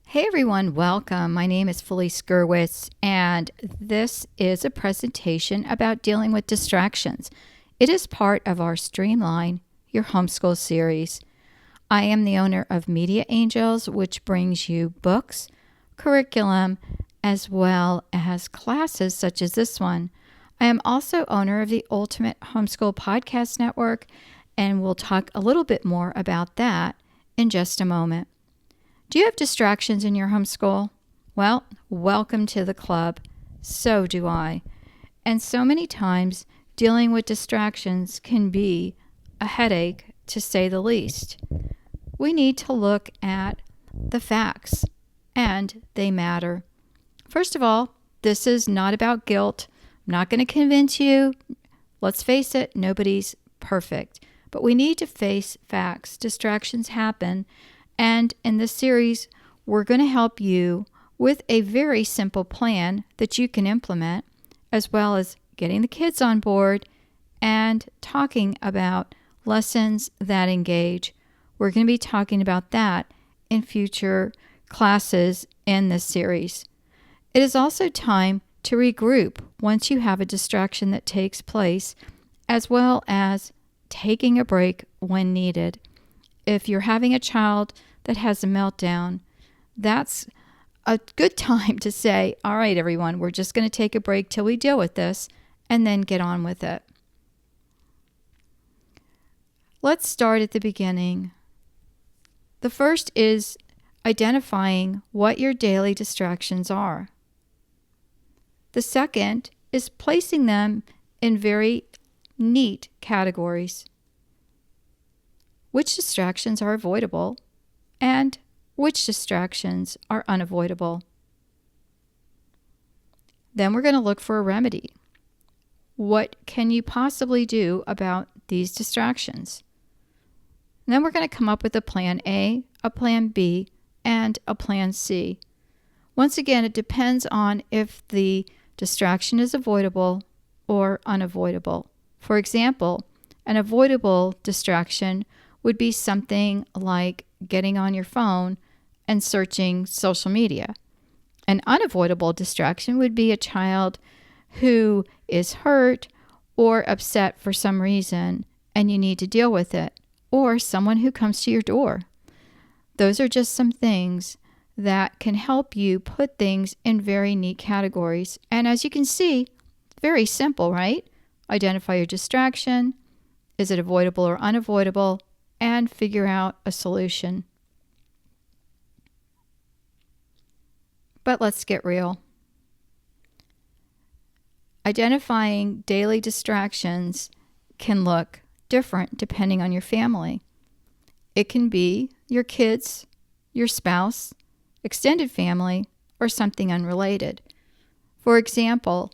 Hey everyone, welcome. My name is Felice Gerwitz, and this is a presentation about dealing with distractions. It is part of our Streamline Your Homeschool series. I am the owner of Media Angels, which brings you books, curriculum, as well as classes such as this one. I am also owner of the Ultimate Homeschool Podcast Network, and we'll talk a little bit more about that in just a moment. Do you have distractions in your homeschool? Well, welcome to the club. So do I. And so many times, dealing with distractions can be a headache, to say the least. We need to look at the facts, and they matter. First of all, this is not about guilt. I'm not going to convince you. Let's face it, nobody's perfect. But we need to face facts. Distractions happen. And in this series, we're going to help you with a very simple plan that you can implement, as well as getting the kids on board and talking about lessons that engage. We're going to be talking about that in future classes in this series. It is also time to regroup once you have a distraction that takes place, as well as taking a break when needed. If you're having a child that has a meltdown, that's a good time to say, all right, everyone, we're just going to take a break till we deal with this and then get on with it. Let's start at the beginning. The first is identifying what your daily distractions are. The second is placing them in very neat categories. Which distractions are avoidable and which distractions are unavoidable? Then we're going to look for a remedy. What can you possibly do about these distractions? And then we're going to come up with a plan A, a plan B, and a plan C. Once again, it depends on if the distraction is avoidable or unavoidable. For example, an avoidable distraction would be something like getting on your phone and searching social media. An unavoidable distraction would be a child who is hurt or upset for some reason and you need to deal with it, or someone who comes to your door. Those are just some things that can help you put things in very neat categories. And as you can see, very simple, right? Identify your distraction. Is it avoidable or unavoidable? And figure out a solution. But let's get real. Identifying daily distractions can look different depending on your family. It can be your kids, your spouse, extended family, or something unrelated. For example,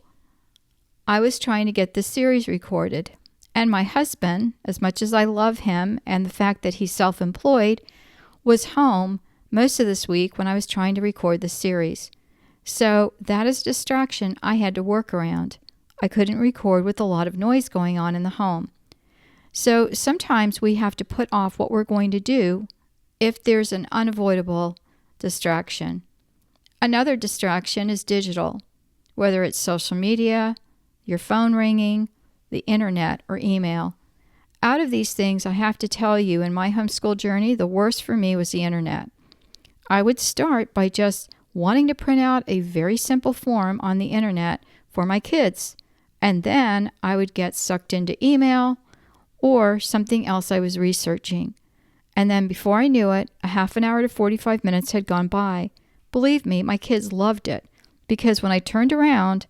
I was trying to get this series recorded. And my husband, as much as I love him and the fact that he's self-employed, was home most of this week when I was trying to record the series. So that is a distraction I had to work around. I couldn't record with a lot of noise going on in the home. So sometimes we have to put off what we're going to do if there's an unavoidable distraction. Another distraction is digital, whether it's social media, your phone ringing, the internet, or email. Out of these things, I have to tell you, in my homeschool journey, the worst for me was the internet. I would start by just wanting to print out a very simple form on the internet for my kids, and then I would get sucked into email or something else I was researching. And then before I knew it, a half an hour to 45 minutes had gone by. Believe me, my kids loved it, because when I turned around,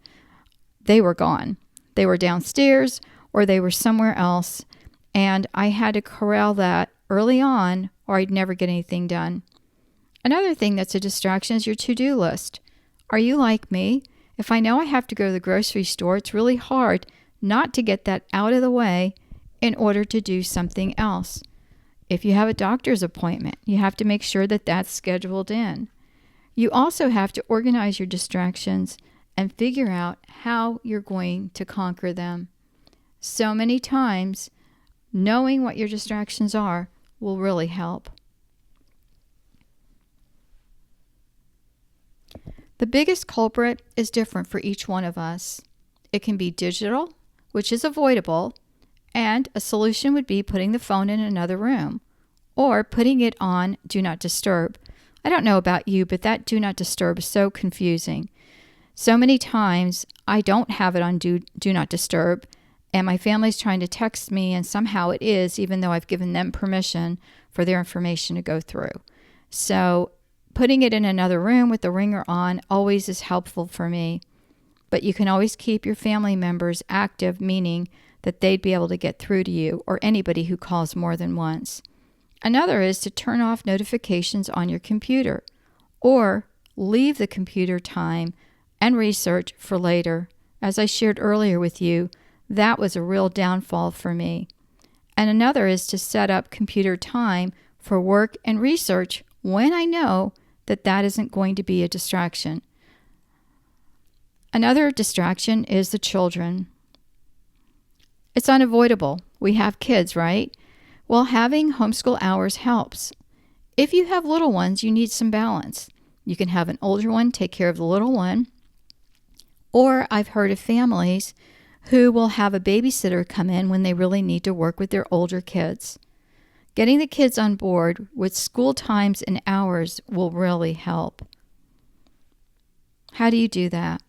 they were gone. They were downstairs or they were somewhere else, and I had to corral that early on or I'd never get anything done. Another thing that's a distraction is your to-do list. Are you like me? If I know I have to go to the grocery store, it's really hard not to get that out of the way in order to do something else. If you have a doctor's appointment, you have to make sure that that's scheduled in. You also have to organize your distractions and figure out how you're going to conquer them. So many times, knowing what your distractions are will really help. The biggest culprit is different for each one of us. It can be digital, which is avoidable, and a solution would be putting the phone in another room or putting it on Do Not Disturb. I don't know about you, but that Do Not Disturb is so confusing. So many times I don't have it on Do Not Disturb, and my family's trying to text me, and somehow it is, even though I've given them permission for their information to go through. So putting it in another room with the ringer on always is helpful for me. But you can always keep your family members active, meaning that they'd be able to get through to you or anybody who calls more than once. Another is to turn off notifications on your computer or leave the computer time and research for later. As I shared earlier with you, that was a real downfall for me. And another is to set up computer time for work and research when I know that that isn't going to be a distraction. Another distraction is the children. It's unavoidable. We have kids, right? Well, having homeschool hours helps. If you have little ones, you need some balance. You can have an older one take care of the little one, or I've heard of families who will have a babysitter come in when they really need to work with their older kids. Getting the kids on board with school times and hours will really help. How do you do that?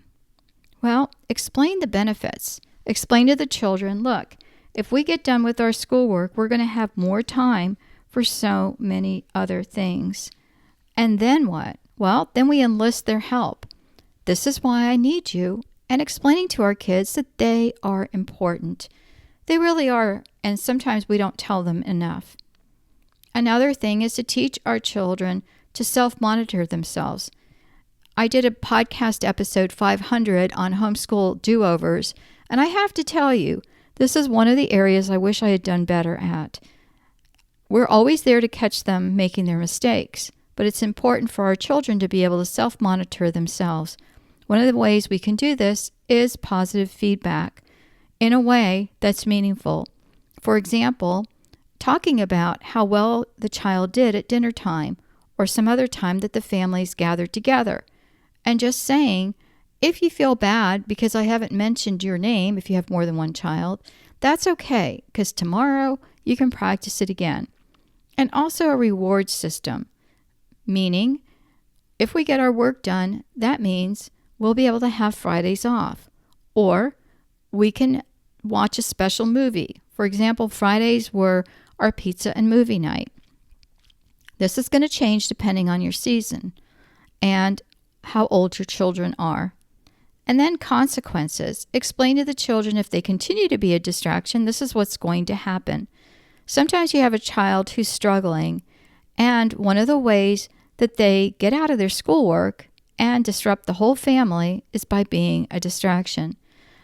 Well, explain the benefits. Explain to the children, look, if we get done with our schoolwork, we're going to have more time for so many other things. And then what? Well, then we enlist their help. This is why I need you, and explaining to our kids that they are important. They really are, and sometimes we don't tell them enough. Another thing is to teach our children to self-monitor themselves. I did a podcast episode 500 on homeschool do-overs, and I have to tell you, this is one of the areas I wish I had done better at. We're always there to catch them making their mistakes, but it's important for our children to be able to self-monitor themselves. One of the ways we can do this is positive feedback in a way that's meaningful. For example, talking about how well the child did at dinner time or some other time that the families gathered together, and just saying, if you feel bad because I haven't mentioned your name, if you have more than one child, that's okay, because tomorrow you can practice it again. And also a reward system, meaning if we get our work done, that means we'll be able to have Fridays off. Or we can watch a special movie. For example, Fridays were our pizza and movie night. This is going to change depending on your season and how old your children are. And then consequences. Explain to the children if they continue to be a distraction, this is what's going to happen. Sometimes you have a child who's struggling, and one of the ways that they get out of their schoolwork and disrupt the whole family is by being a distraction.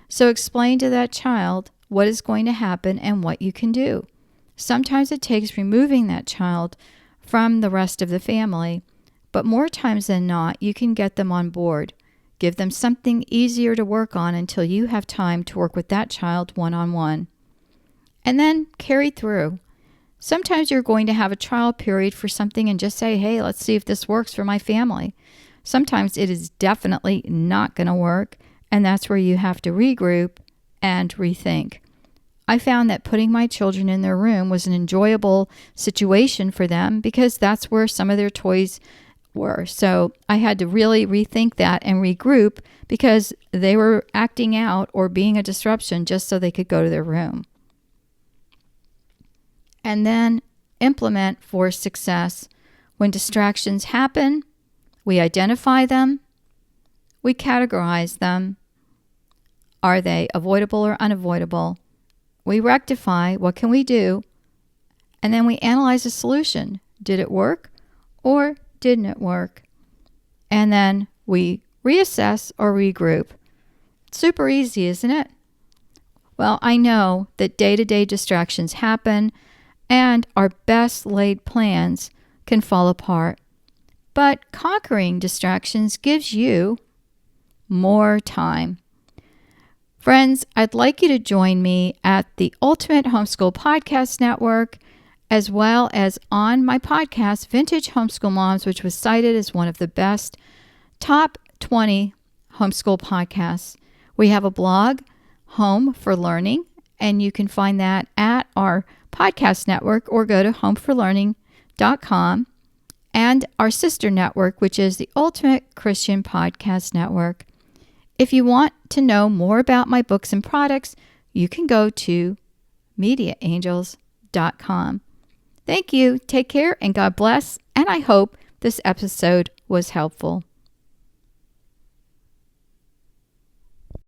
So explain to that child what is going to happen and what you can do. Sometimes it takes removing that child from the rest of the family, but more times than not, you can get them on board. Give them something easier to work on until you have time to work with that child one-on-one. And then carry through. Sometimes you're going to have a trial period for something and just say, hey, let's see if this works for my family. Sometimes it is definitely not going to work, and that's where you have to regroup and rethink. I found that putting my children in their room was an enjoyable situation for them because that's where some of their toys were. So I had to really rethink that and regroup because they were acting out or being a disruption just so they could go to their room. And then implement for success. When distractions happen, we identify them, we categorize them. Are they avoidable or unavoidable? We rectify, what can we do? And then we analyze a solution. Did it work or didn't it work? And then we reassess or regroup. Super easy, isn't it? Well, I know that day-to-day distractions happen and our best laid plans can fall apart. But conquering distractions gives you more time. Friends, I'd like you to join me at the Ultimate Homeschool Podcast Network, as well as on my podcast, Vintage Homeschool Moms, which was cited as one of the best top 20 homeschool podcasts. We have a blog, Home for Learning, and you can find that at our podcast network or go to homeforlearning.com, and our sister network, which is the Ultimate Christian Podcast Network. If you want to know more about my books and products, you can go to mediaangels.com. Thank you. Take care and God bless. And I hope this episode was helpful.